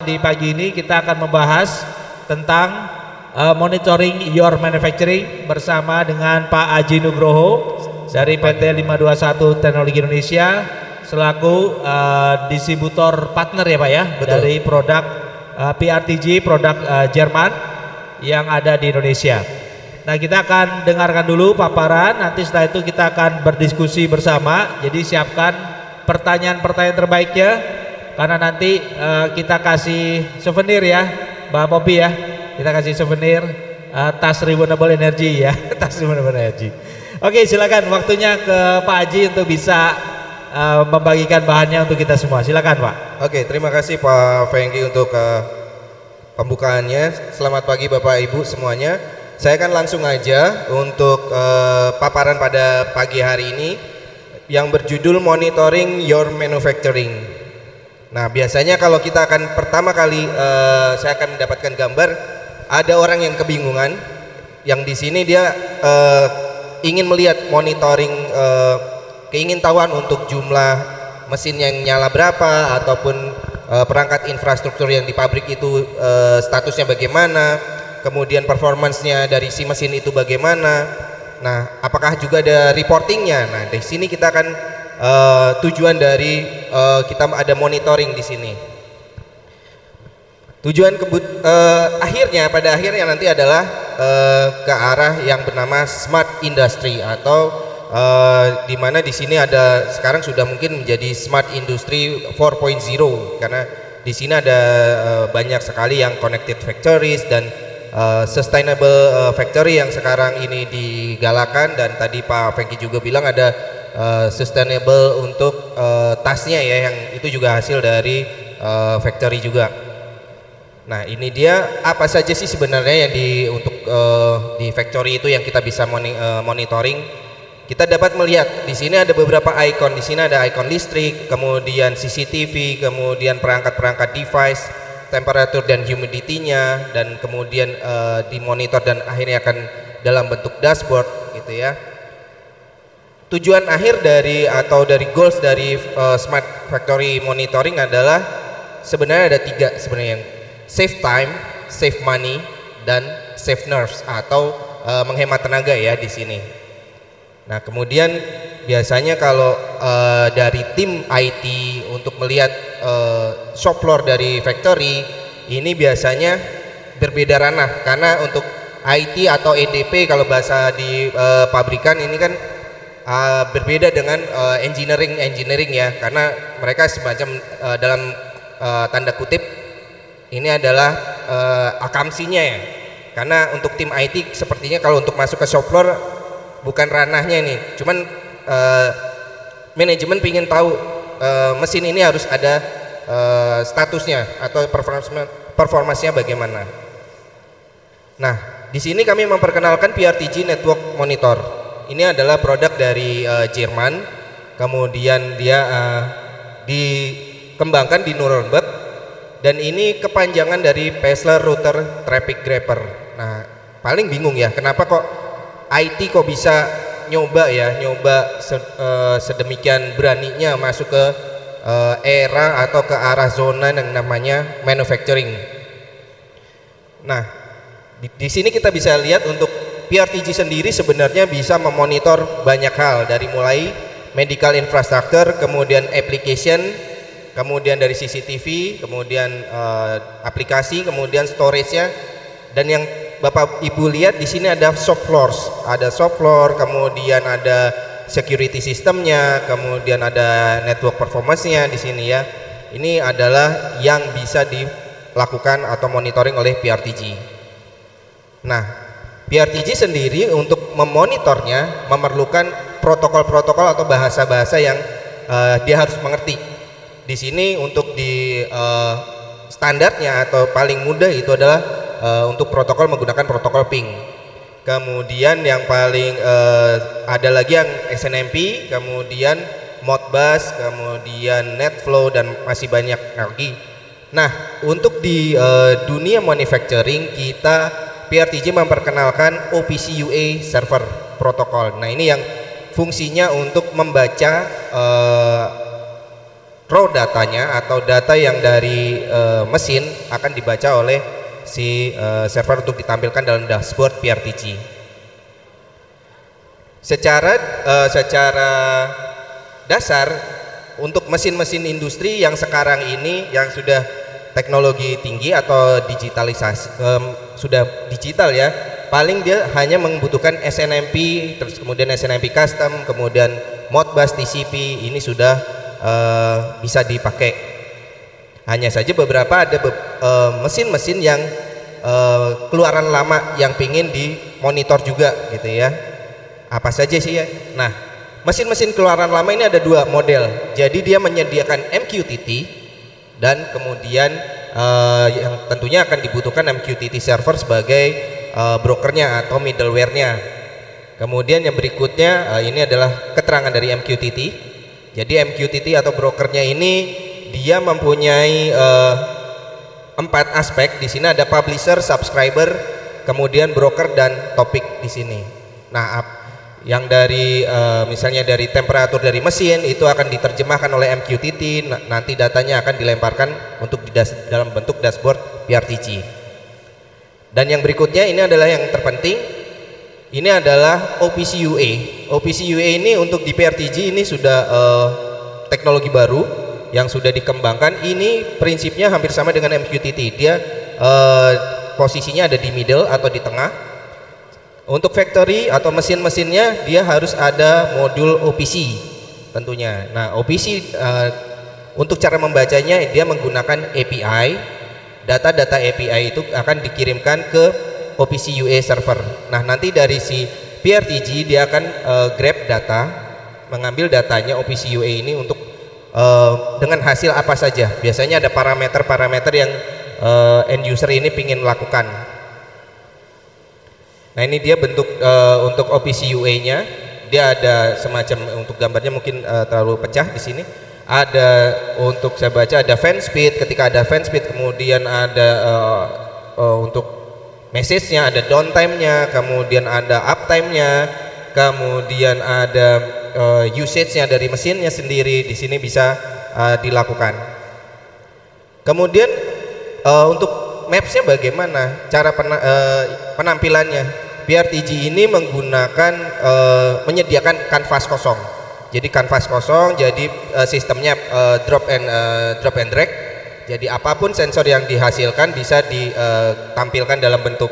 Di pagi ini kita akan membahas tentang monitoring your manufacturing bersama dengan Pak Aji Nugroho dari PT 521 Teknologi Indonesia selaku distributor partner ya Pak ya. Betul. Dari produk PRTG, produk Jerman yang ada di Indonesia. Nah, kita akan dengarkan dulu paparan, nanti setelah itu kita akan berdiskusi bersama. Jadi siapkan pertanyaan-pertanyaan terbaiknya, karena nanti kita kasih souvenir ya Mbak Popi ya, kita kasih souvenir tas renewable energy ya. Tas renewable energy. Oke, silakan waktunya ke Pak Haji untuk bisa membagikan bahannya untuk kita semua. Silakan Pak. Oke, terima kasih Pak Fengki untuk pembukaannya. Selamat pagi Bapak Ibu semuanya. Saya akan langsung aja untuk paparan pada pagi hari ini yang berjudul Monitoring Your Manufacturing. Nah, biasanya kalau kita akan pertama kali saya akan mendapatkan gambar, ada orang yang kebingungan, yang di sini dia ingin melihat monitoring keingintahuan untuk jumlah mesin yang nyala berapa, ataupun perangkat infrastruktur yang di pabrik itu statusnya bagaimana, kemudian performancenya dari si mesin itu bagaimana. Nah, apakah juga ada reportingnya? Nah, di sini kita akan tujuan dari kita ada monitoring di sini. Tujuan pada akhirnya nanti adalah ke arah yang bernama smart industry, atau di mana di sini ada sekarang sudah mungkin menjadi smart industry 4.0, karena di sini ada banyak sekali yang connected factories dan sustainable factory yang sekarang ini digalakan. Dan tadi Pak Fengki juga bilang ada sustainable untuk tasnya ya, yang itu juga hasil dari factory juga. Nah, ini dia apa saja sih sebenarnya yang untuk di factory itu yang kita bisa monitoring. Kita dapat melihat di sini ada beberapa icon. Di sini ada icon listrik, kemudian CCTV, kemudian perangkat-perangkat device, temperatur dan humidity-nya, dan kemudian dimonitor dan akhirnya akan dalam bentuk dashboard gitu ya. Tujuan akhir dari goals dari smart factory monitoring adalah sebenarnya ada 3 sebenarnya, yang save time, save money, dan save nerves atau menghemat tenaga ya di sini. Nah, kemudian biasanya kalau dari tim IT untuk melihat shop floor dari factory ini biasanya berbeda ranah, karena untuk IT atau EDP kalau bahasa di pabrikan ini kan berbeda dengan engineering ya, karena mereka semacam dalam tanda kutip ini adalah akamsinya ya, karena untuk tim IT sepertinya kalau untuk masuk ke shop floor bukan ranahnya ini, cuman manajemen ingin tahu mesin ini harus ada statusnya atau performasinya bagaimana. Nah, di sini kami memperkenalkan PRTG Network Monitor. Ini adalah produk dari Jerman, kemudian dia dikembangkan di Nuremberg, dan ini kepanjangan dari Paisley Router Traffic Grabber. Nah, paling bingung ya, kenapa kok IT kok bisa nyoba sedemikian beraninya masuk ke era atau ke arah zona yang namanya manufacturing. Nah, di sini kita bisa lihat untuk PRTG sendiri sebenarnya bisa memonitor banyak hal, dari mulai medical infrastructure, kemudian application, kemudian dari CCTV, kemudian aplikasi, kemudian storage-nya, dan yang Bapak Ibu lihat di sini ada shop floor, kemudian ada security sistemnya, kemudian ada network performance-nya di sini ya. Ini adalah yang bisa dilakukan atau monitoring oleh PRTG. Nah, PRTG sendiri untuk memonitornya memerlukan protokol-protokol atau bahasa-bahasa yang dia harus mengerti. Di sini untuk di standarnya atau paling mudah itu adalah untuk protokol menggunakan protokol ping. Kemudian yang paling ada lagi yang SNMP, kemudian Modbus, kemudian NetFlow, dan masih banyak lagi. Nah, untuk di dunia manufacturing kita PRTG memperkenalkan OPC UA server protokol. Nah, ini yang fungsinya untuk membaca raw datanya atau data yang dari mesin akan dibaca oleh si server untuk ditampilkan dalam dashboard PRTG. Secara dasar untuk mesin-mesin industri yang sekarang ini yang sudah teknologi tinggi atau digitalisasi, sudah digital ya, paling dia hanya membutuhkan SNMP, terus kemudian SNMP custom, kemudian Modbus TCP, ini sudah bisa dipakai. Hanya saja beberapa ada mesin-mesin yang keluaran lama yang pingin dimonitor juga gitu ya. Apa saja sih ya? Nah, mesin-mesin keluaran lama ini ada dua model. Jadi dia menyediakan MQTT dan kemudian yang tentunya akan dibutuhkan MQTT server sebagai brokernya atau middleware-nya. Kemudian yang berikutnya ini adalah keterangan dari MQTT. Jadi MQTT atau brokernya ini dia mempunyai 4 aspek. Di sini ada publisher, subscriber, kemudian broker dan topik di sini. Nah, yang dari misalnya dari temperatur dari mesin itu akan diterjemahkan oleh MQTT, nanti datanya akan dilemparkan untuk dalam bentuk dashboard PRTG. Dan yang berikutnya ini adalah yang terpenting, ini adalah OPC UA. OPC UA ini untuk di PRTG ini sudah teknologi baru yang sudah dikembangkan. Ini prinsipnya hampir sama dengan MQTT, dia posisinya ada di middle atau di tengah. Untuk factory atau mesin-mesinnya dia harus ada modul OPC tentunya. Nah, OPC untuk cara membacanya dia menggunakan API. Data-data API itu akan dikirimkan ke OPC UA server. Nah, nanti dari si PRTG dia akan grab data, mengambil datanya OPC UA ini untuk dengan hasil apa saja. Biasanya ada parameter-parameter yang end user ini ingin lakukan. Nah, ini dia bentuk untuk OPC UA-nya. Dia ada semacam, untuk gambarnya mungkin terlalu pecah di sini. Ada untuk saya baca ada fan speed, ketika ada fan speed kemudian ada untuk message-nya, ada downtime-nya, kemudian ada uptime-nya, kemudian ada usage-nya dari mesinnya sendiri. Di sini bisa dilakukan. Kemudian untuk Maps-nya bagaimana cara penampilannya? PRTG ini menggunakan menyediakan kanvas kosong. Jadi kanvas kosong, jadi sistemnya drop and drag. Jadi apapun sensor yang dihasilkan bisa ditampilkan dalam bentuk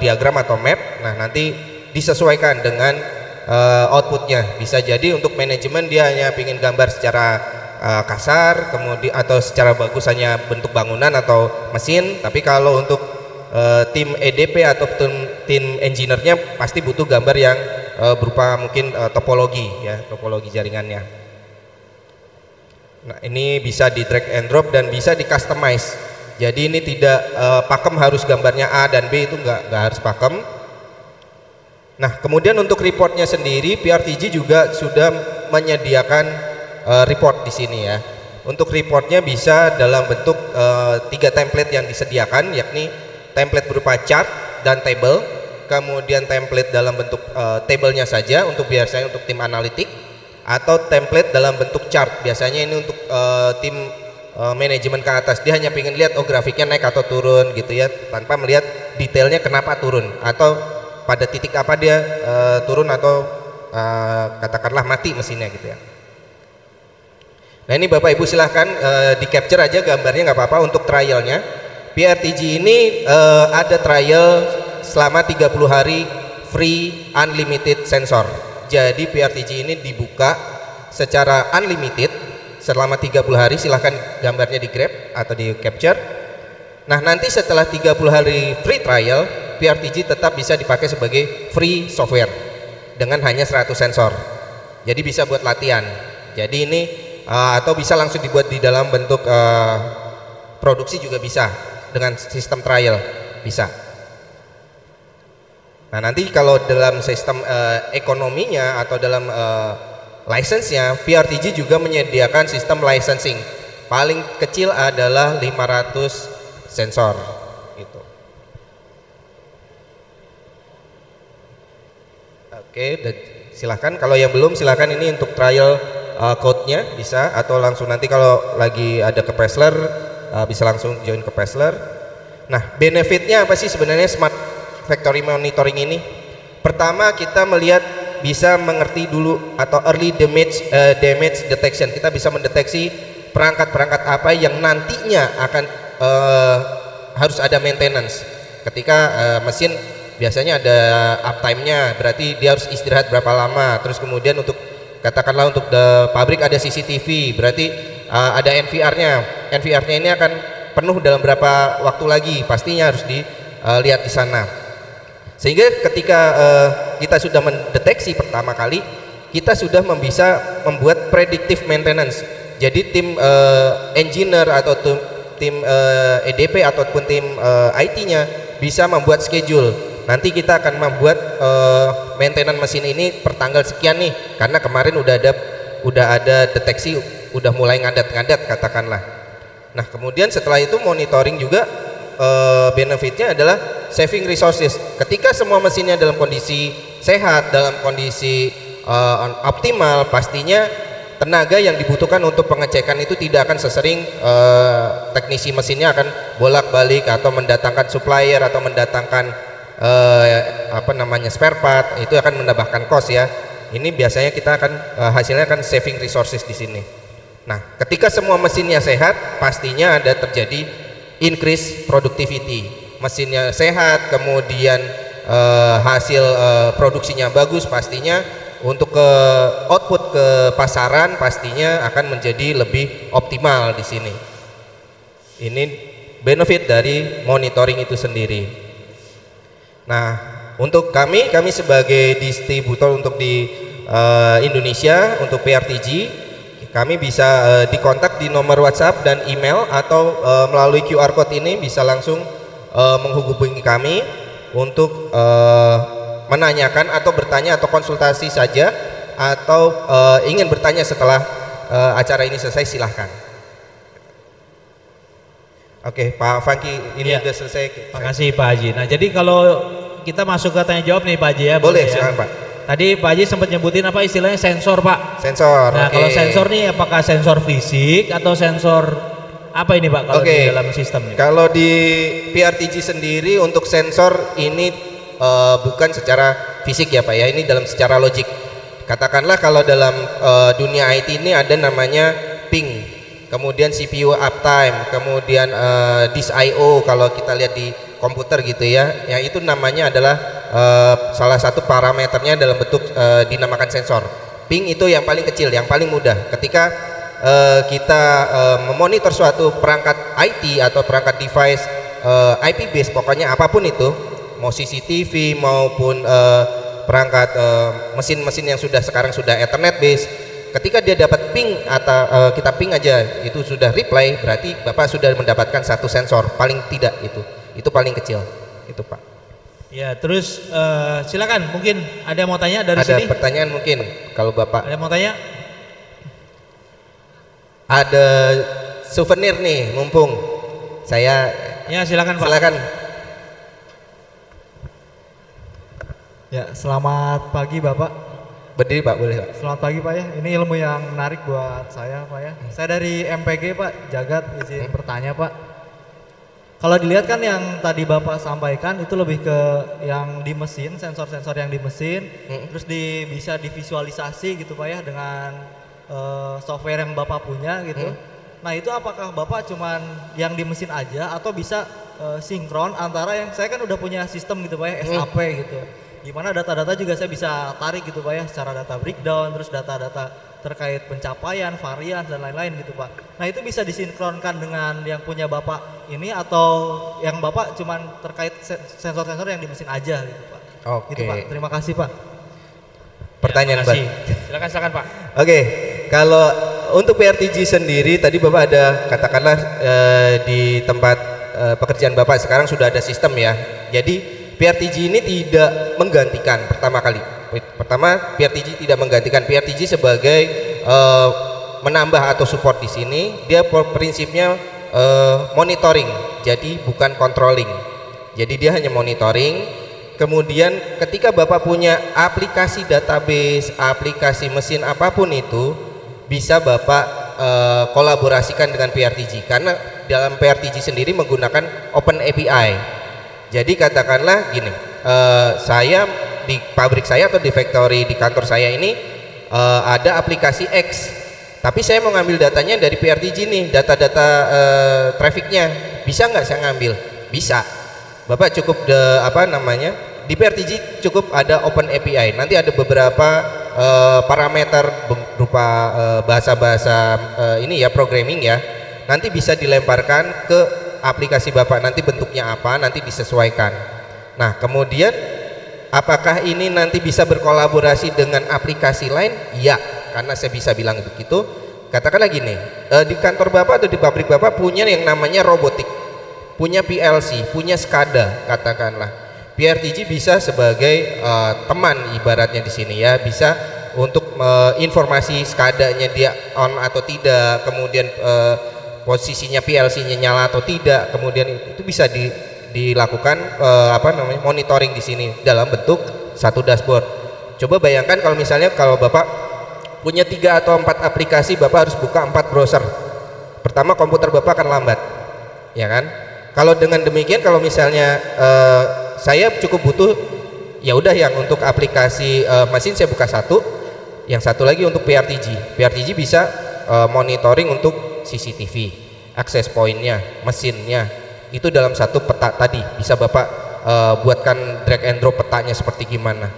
diagram atau map. Nah, nanti disesuaikan dengan outputnya. Bisa jadi untuk manajemen dia hanya ingin gambar secara kasar, kemudian atau secara bagus hanya bentuk bangunan atau mesin. Tapi kalau untuk tim EDP atau tim engineer-nya pasti butuh gambar yang berupa mungkin topologi ya, topologi jaringannya. Nah, ini bisa di drag and drop dan bisa di customize. Jadi ini tidak pakem harus gambarnya A dan B, itu nggak harus pakem. Nah, kemudian untuk reportnya sendiri PRTG juga sudah menyediakan report di sini ya. Untuk reportnya bisa dalam bentuk 3 template yang disediakan, yakni template berupa chart dan table, kemudian template dalam bentuk tabelnya saja untuk biasanya untuk tim analitik, atau template dalam bentuk chart. Biasanya ini untuk tim manajemen ke atas, dia hanya ingin lihat grafiknya naik atau turun gitu ya, tanpa melihat detailnya kenapa turun atau pada titik apa dia turun atau katakanlah mati mesinnya gitu ya. Nah, ini Bapak Ibu silahkan di capture aja gambarnya, nggak apa-apa. Untuk trialnya PRTG ini ada trial selama 30 hari free unlimited sensor. Jadi PRTG ini dibuka secara unlimited selama 30 hari. Silahkan gambarnya di grab atau di capture. Nah, nanti setelah 30 hari free trial PRTG tetap bisa dipakai sebagai free software dengan hanya 100 sensor. Jadi bisa buat latihan. Jadi ini atau bisa langsung dibuat di dalam bentuk produksi juga bisa dengan sistem trial bisa. Nah, nanti kalau dalam sistem ekonominya atau dalam license-nya PRTG juga menyediakan sistem licensing. Paling kecil adalah 500 sensor gitu. Oke, silahkan kalau yang belum silahkan, ini untuk trial code-nya bisa, atau langsung nanti kalau lagi ada ke Pezler bisa langsung join ke Pezler. Nah, benefitnya apa sih sebenarnya Smart Factory Monitoring ini? Pertama, kita melihat bisa mengerti dulu atau early damage detection. Kita bisa mendeteksi perangkat-perangkat apa yang nantinya akan harus ada maintenance. Ketika mesin biasanya ada uptime-nya, berarti dia harus istirahat berapa lama. Terus kemudian untuk katakanlah untuk pabrik ada CCTV, berarti ada NVR-nya. NVR-nya ini akan penuh dalam berapa waktu lagi, pastinya harus dilihat di sana. Sehingga ketika kita sudah mendeteksi pertama kali, kita sudah bisa membuat predictive maintenance. Jadi tim engineer atau tim EDP ataupun tim IT-nya bisa membuat schedule. Nanti kita akan membuat maintenance mesin ini per tanggal sekian nih, karena kemarin udah ada deteksi, udah mulai ngadat-ngadat katakanlah. Nah, kemudian setelah itu monitoring juga benefitnya adalah saving resources. Ketika semua mesinnya dalam kondisi sehat, dalam kondisi optimal, pastinya tenaga yang dibutuhkan untuk pengecekan itu tidak akan sesering teknisi mesinnya akan bolak-balik atau mendatangkan supplier atau mendatangkan spare part. Itu akan menambahkan cost ya. Ini biasanya kita akan hasilnya akan saving resources di sini. Nah, ketika semua mesinnya sehat, pastinya ada terjadi increase productivity. Mesinnya sehat, kemudian hasil produksinya bagus, pastinya untuk ke output ke pasaran pastinya akan menjadi lebih optimal di sini. Ini benefit dari monitoring itu sendiri. Nah, untuk kami sebagai distributor untuk di Indonesia untuk PRTG, kami bisa dikontak di nomor WhatsApp dan email, atau melalui QR code ini bisa langsung menghubungi kami untuk menanyakan atau bertanya atau konsultasi saja, atau ingin bertanya setelah acara ini selesai, silahkan. Oke, Pak Franky, ini sudah selesai. Terima kasih Pak Haji. Nah, jadi kalau kita masuk ke tanya jawab nih Pak Haji ya. Boleh, ya? silakan Pak. Tadi Pak Haji sempat nyebutin apa istilahnya sensor Pak. Sensor. Nah, kalau sensor nih apakah sensor fisik atau sensor apa ini Pak kalau di dalam sistem ini? Kalau di PRTG sendiri untuk sensor ini bukan secara fisik ya Pak ya, ini dalam secara logik. Katakanlah kalau dalam dunia IT ini ada namanya ping, kemudian CPU uptime, kemudian disk I/O kalau kita lihat di komputer gitu ya, yang itu namanya adalah salah satu parameternya dalam bentuk dinamakan sensor. Ping itu yang paling kecil, yang paling mudah. Ketika kita memonitor suatu perangkat IT atau perangkat device IP based, pokoknya apapun itu, mau CCTV maupun perangkat mesin-mesin yang sekarang sudah Ethernet based, ketika dia dapat ping atau kita ping aja itu sudah reply, berarti Bapak sudah mendapatkan satu sensor paling tidak, itu paling kecil itu Pak. Ya, terus silakan, mungkin ada yang mau tanya dari ada sini? Ada pertanyaan mungkin kalau Bapak. Ada yang mau tanya? Ada souvenir nih, mumpung saya. Ya, silakan Pak. Silakan. Ya, selamat pagi Bapak. Berdiri Pak, boleh Pak. Selamat pagi Pak ya. Ini ilmu yang menarik buat saya Pak ya. Saya dari MPG Pak, Jagat, izin bertanya Pak. Kalau dilihat kan yang tadi Bapak sampaikan itu lebih ke yang di mesin, sensor-sensor yang di mesin, terus bisa divisualisasi gitu Pak ya dengan software yang Bapak punya gitu. Nah, itu apakah Bapak cuman yang di mesin aja atau bisa sinkron antara yang saya kan udah punya sistem gitu Pak ya, SAP gitu. Gimana data-data juga saya bisa tarik gitu Pak ya, secara data breakdown, terus data-data terkait pencapaian, varian dan lain-lain gitu Pak. Nah, itu bisa disinkronkan dengan yang punya Bapak ini atau yang Bapak cuman terkait sensor-sensor yang di mesin aja gitu Pak. Oke. Gitu Pak. Terima kasih Pak. Pertanyaan Pak. Silakan Pak. Oke, kalau untuk PRTG sendiri tadi Bapak ada katakanlah di tempat pekerjaan Bapak sekarang sudah ada sistem ya. Jadi PRTG ini tidak menggantikan pertama kali. Pertama, PRTG tidak menggantikan. PRTG sebagai menambah atau support di sini. Dia prinsipnya monitoring, jadi bukan controlling. Jadi dia hanya monitoring. Kemudian ketika Bapak punya aplikasi database, aplikasi mesin apapun itu, bisa Bapak kolaborasikan dengan PRTG, karena dalam PRTG sendiri menggunakan Open API. Jadi katakanlah gini, saya di pabrik saya atau di factory di kantor saya ini ada aplikasi X, tapi saya mau ngambil datanya dari PRTG nih, data-data trafficnya, bisa nggak saya ngambil? Bisa. Bapak cukup di PRTG cukup ada Open API. Nanti ada beberapa parameter berupa bahasa-bahasa ini ya, programming ya. Nanti bisa dilemparkan ke aplikasi Bapak, nanti bentuknya apa nanti disesuaikan. Nah, kemudian apakah ini nanti bisa berkolaborasi dengan aplikasi lain? Ya, karena saya bisa bilang begitu. Katakanlah gini, di kantor Bapak atau di pabrik Bapak punya yang namanya robotik, punya PLC, punya SCADA katakanlah. PRTG bisa sebagai teman ibaratnya di sini ya, bisa untuk informasi SCADA-nya dia on atau tidak, kemudian posisinya PLC-nya nyala atau tidak, kemudian itu bisa dilakukan monitoring di sini dalam bentuk satu dashboard. Coba bayangkan kalau misalnya kalau Bapak punya 3 atau 4 aplikasi, Bapak harus buka 4 browser. Pertama, komputer Bapak akan lambat, ya kan? Kalau dengan demikian, kalau misalnya saya cukup butuh ya udah yang untuk aplikasi mesin saya buka satu, yang satu lagi untuk PRTG. PRTG bisa monitoring untuk CCTV, access point-nya, mesinnya, itu dalam satu peta tadi. Bisa Bapak buatkan drag and drop petanya seperti gimana.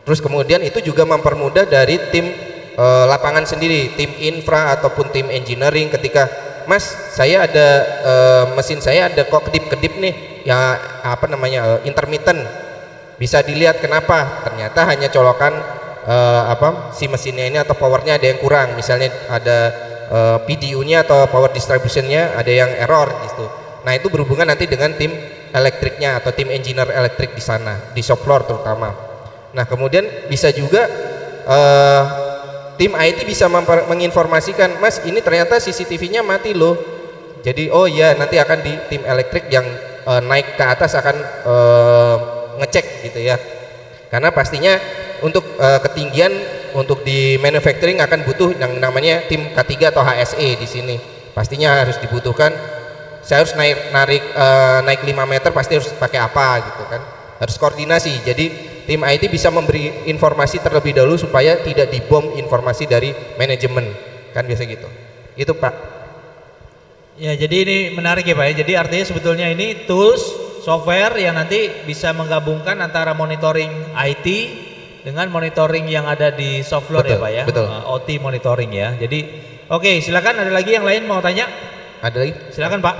Terus kemudian itu juga mempermudah dari tim lapangan sendiri, tim infra ataupun tim engineering, ketika Mas, saya ada mesin saya ada kok kedip-kedip nih ya, intermittent, bisa dilihat kenapa, ternyata hanya colokan si mesinnya ini atau powernya ada yang kurang, misalnya ada PDU-nya atau power distribution-nya ada yang error gitu. Nah, itu berhubungan nanti dengan tim elektriknya atau tim engineer elektrik di sana, di shop floor terutama. Nah, kemudian bisa juga tim IT bisa menginformasikan, Mas ini ternyata CCTV-nya mati loh. Jadi oh ya, nanti akan di tim elektrik yang naik ke atas akan ngecek gitu ya. Karena pastinya untuk ketinggian untuk di manufacturing akan butuh yang namanya tim K3 atau HSE di sini. Pastinya harus dibutuhkan. Saya harus naik 5 meter pasti harus pakai apa gitu kan. Harus koordinasi. Jadi tim IT bisa memberi informasi terlebih dahulu supaya tidak dibom informasi dari manajemen, kan biasa gitu. Itu Pak. Ya, jadi ini menarik ya Pak ya. Jadi artinya sebetulnya ini tools software yang nanti bisa menggabungkan antara monitoring IT dengan monitoring yang ada di shop floor ya Pak ya. Betul. OT monitoring ya. Jadi oke, silakan, ada lagi yang lain mau tanya? Ada lagi? Silakan Pak.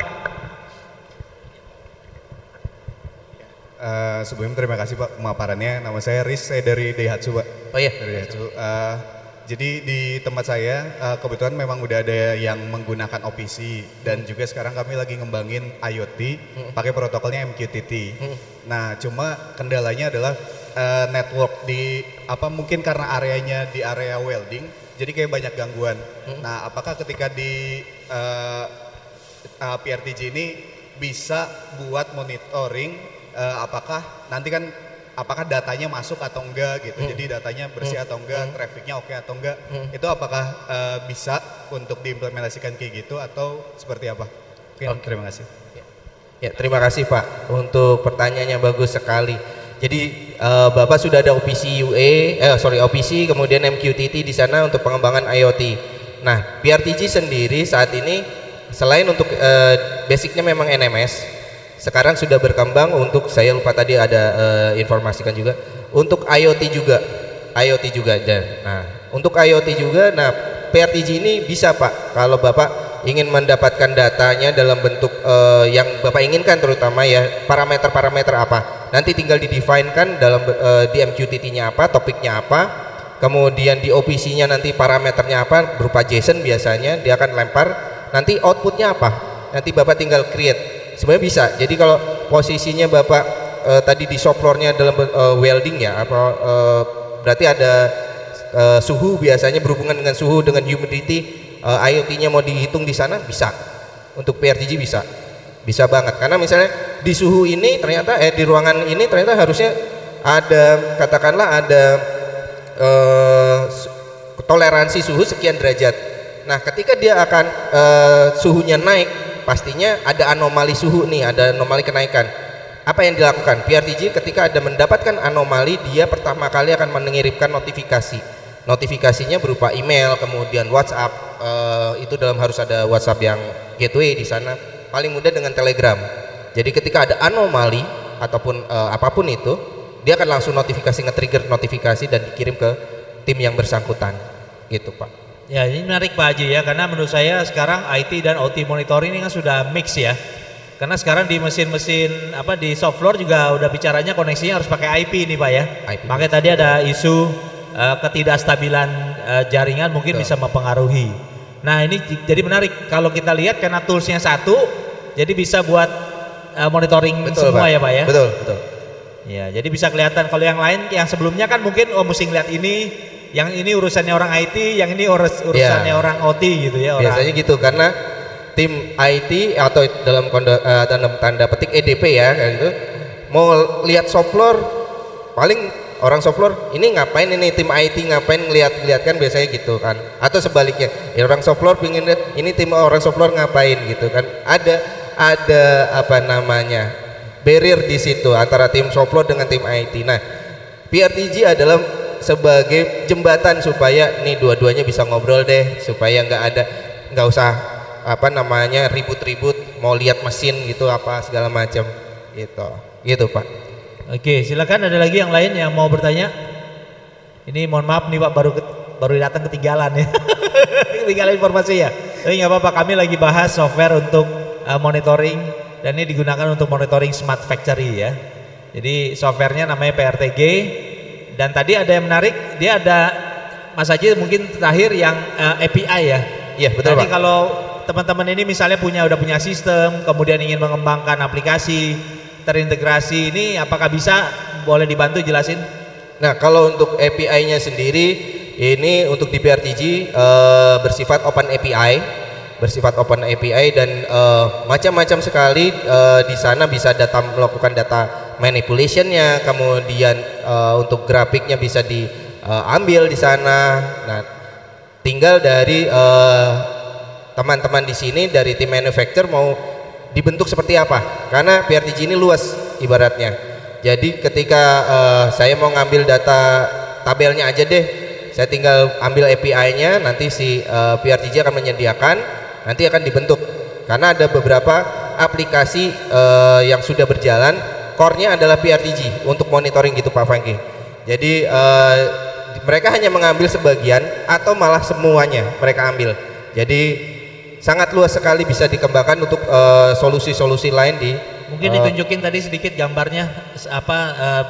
Sebelumnya terima kasih Pak pemaparannya. Nama saya Riz, saya dari Daihatsu Pak. Oh iya. Dari Daihatsu. Jadi di tempat saya kebetulan memang udah ada yang menggunakan OPC dan juga sekarang kami lagi ngembangin IoT pakai protokolnya MQTT. Nah, cuma kendalanya adalah network di mungkin karena areanya di area welding, jadi kayak banyak gangguan. Nah, apakah ketika di PRTG ini bisa buat monitoring apakah datanya masuk atau enggak gitu, jadi datanya bersih atau enggak, trafficnya oke atau enggak, itu apakah bisa untuk diimplementasikan kayak gitu atau seperti apa? Terima kasih. Ya, terima kasih Pak untuk pertanyaannya, bagus sekali. Jadi Bapak sudah ada OPC OPC kemudian MQTT di sana untuk pengembangan IoT. Nah, PRTG sendiri saat ini selain untuk basicnya memang NMS, sekarang sudah berkembang untuk, saya lupa tadi ada informasikan juga untuk IoT juga dan nah untuk IoT juga. Nah, PRTG ini bisa Pak kalau Bapak ingin mendapatkan datanya dalam bentuk yang Bapak inginkan, terutama ya parameter-parameter apa, nanti tinggal di-define-kan dalam di MQTT-nya apa, topiknya apa, kemudian di OPC-nya nanti parameternya apa berupa JSON, biasanya dia akan lempar nanti outputnya apa, nanti Bapak tinggal create. Sebenarnya bisa. Jadi kalau posisinya Bapak tadi di shop floor-nya dalam welding ya, berarti ada suhu, biasanya berhubungan dengan suhu, dengan humidity, IoT-nya mau dihitung di sana, bisa. Untuk PRTG bisa banget. Karena misalnya di suhu ini ternyata di ruangan ini ternyata harusnya ada, katakanlah ada toleransi suhu sekian derajat. Nah, ketika dia akan suhunya naik, pastinya ada anomali suhu nih, ada anomali kenaikan. Apa yang dilakukan? PRTG ketika ada mendapatkan anomali, dia pertama kali akan mengirimkan notifikasi. Notifikasinya berupa email, kemudian WhatsApp. Itu harus ada WhatsApp yang gateway di sana. Paling mudah dengan Telegram. Jadi ketika ada anomali ataupun apapun itu, dia akan langsung nge-trigger notifikasi dan dikirim ke tim yang bersangkutan. Gitu, Pak. Ya, ini menarik Pak Haji ya, karena menurut saya sekarang IT dan OT monitoring ini kan sudah mix ya. Karena sekarang di mesin-mesin di shop floor juga udah bicaranya koneksinya harus pakai IP nih Pak ya. IP. Makanya tadi ada isu ketidakstabilan jaringan mungkin bisa mempengaruhi. Nah, ini jadi menarik kalau kita lihat karena toolsnya satu, jadi bisa buat monitoring semua Pak. Ya Pak ya. Betul. Ya, jadi bisa kelihatan. Kalau yang lain yang sebelumnya kan mungkin mesti ngeliat ini, yang ini urusannya orang IT, yang ini urusannya orang OT gitu ya. Biasanya gitu karena tim IT atau dalam tanda petik EDP ya kayak gitu, mau lihat shop floor, paling orang shop floor ini ngapain, ini tim IT ngapain ngeliat kan, biasanya gitu kan. Atau sebaliknya, ya orang shop floor pingin lihat ini tim orang shop floor ngapain gitu kan. Ada barrier di situ antara tim shop floor dengan tim IT. Nah, PRTG adalah sebagai jembatan supaya nih dua-duanya bisa ngobrol deh, supaya nggak usah ribut-ribut mau lihat mesin gitu apa segala macam gitu Pak. Oke, silakan ada lagi yang lain yang mau bertanya. Ini mohon maaf nih Pak, baru datang ketinggalan ya. Ketinggalan informasi ya. Tapi nggak apa-apa, kami lagi bahas software untuk monitoring, dan ini digunakan untuk monitoring smart factory ya. Jadi softwarenya namanya PRTG. Dan tadi ada yang menarik, dia ada Mas Haji mungkin terakhir yang API ya. Iya betul Pak. Pak. Kalau teman-teman ini misalnya udah punya sistem, kemudian ingin mengembangkan aplikasi terintegrasi, ini apakah bisa, boleh dibantu jelasin? Nah, kalau untuk API-nya sendiri, ini untuk di PRTG bersifat open API dan macam-macam sekali. Di sana bisa melakukan data manipulation-nya, kemudian untuk grafiknya bisa diambil di sana. Nah, tinggal dari teman-teman di sini dari tim manufacturer mau dibentuk seperti apa, karena PRTG ini luas ibaratnya. Jadi ketika saya mau ngambil data tabelnya aja deh, saya tinggal ambil API-nya, nanti si PRTG akan menyediakan, nanti akan dibentuk. Karena ada beberapa aplikasi yang sudah berjalan, core-nya adalah PRTG untuk monitoring gitu Pak Franky. Jadi mereka hanya mengambil sebagian atau malah semuanya mereka ambil. Jadi sangat luas sekali, bisa dikembangkan untuk solusi-solusi lain di. Mungkin ditunjukin tadi sedikit gambarnya,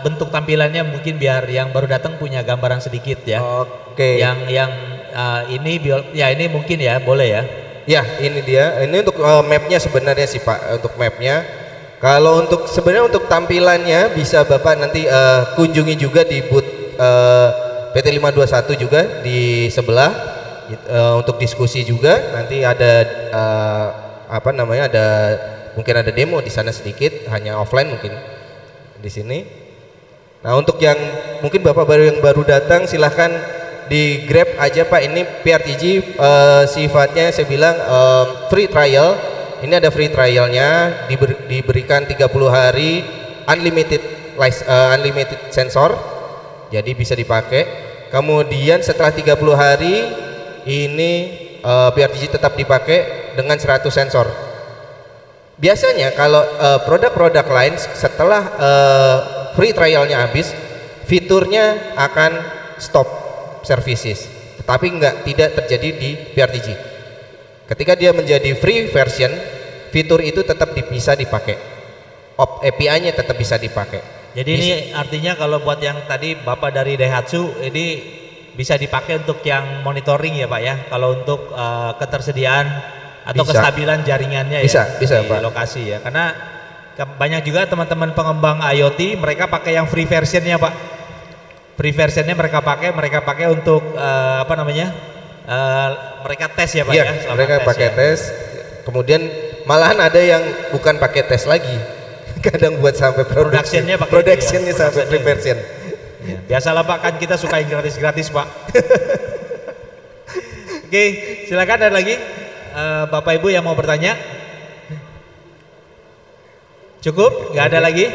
bentuk tampilannya, mungkin biar yang baru datang punya gambaran sedikit ya. Oke. Ini mungkin ya, boleh ya. Ya, ini dia. Ini untuk mapnya sebenarnya sih Pak, untuk mapnya. Kalau sebenarnya untuk tampilannya bisa Bapak nanti kunjungi juga di booth PT 521 juga di sebelah. Untuk diskusi juga nanti ada mungkin ada demo di sana sedikit, hanya offline mungkin di sini. Nah, untuk yang mungkin Bapak baru datang, silahkan di grab aja Pak. Ini PRTG sifatnya saya bilang free trial. Ini ada free trialnya, diberikan 30 hari unlimited sensor, jadi bisa dipakai. Kemudian setelah 30 hari ini PRTG tetap dipakai dengan 100 sensor. Biasanya kalau produk-produk lain setelah free trialnya habis, fiturnya akan stop services, tetapi tidak terjadi di PRTG. Ketika dia menjadi free version, fitur itu tetap bisa dipakai, API-nya tetap bisa dipakai. Jadi ini artinya kalau buat yang tadi Bapak dari Daihatsu, ini bisa dipakai untuk yang monitoring ya Pak ya, kalau untuk ketersediaan atau kestabilan jaringannya bisa di Pak. Lokasi ya, karena banyak juga teman-teman pengembang IoT mereka pakai yang free versionnya Pak. Free versionnya mereka pakai untuk mereka tes ya Pak ya. Mereka pakai tes. Kemudian malahan ada yang bukan pakai tes lagi, kadang buat sampai productionnya sampai free version. Ya, biasalah Pak, kan kita suka yang gratis-gratis Pak. Oke, silakan ada lagi Bapak Ibu yang mau bertanya. Cukup? Nggak ada lagi?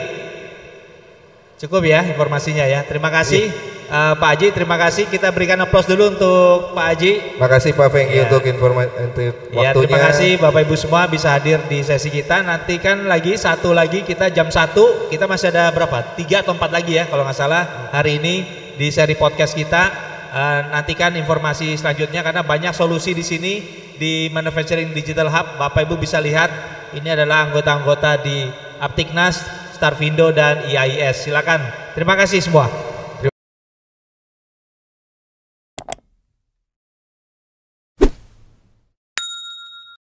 Cukup ya informasinya ya. Terima kasih Pak Haji, terima kasih. Kita berikan aplaus dulu untuk Pak Haji. Makasih Pak Fengki untuk informasi Ya, waktunya. terima kasih Bapak Ibu semua bisa hadir di sesi kita. Nanti kan satu lagi kita jam 1, kita masih ada berapa? 3 atau 4 lagi ya kalau nggak salah hari ini di seri podcast kita. Nantikan informasi selanjutnya karena banyak solusi di sini di Manufacturing Digital Hub. Bapak Ibu bisa lihat ini adalah anggota-anggota di Aptiknas, Starvindo dan IAIS. Silakan. Terima kasih semua.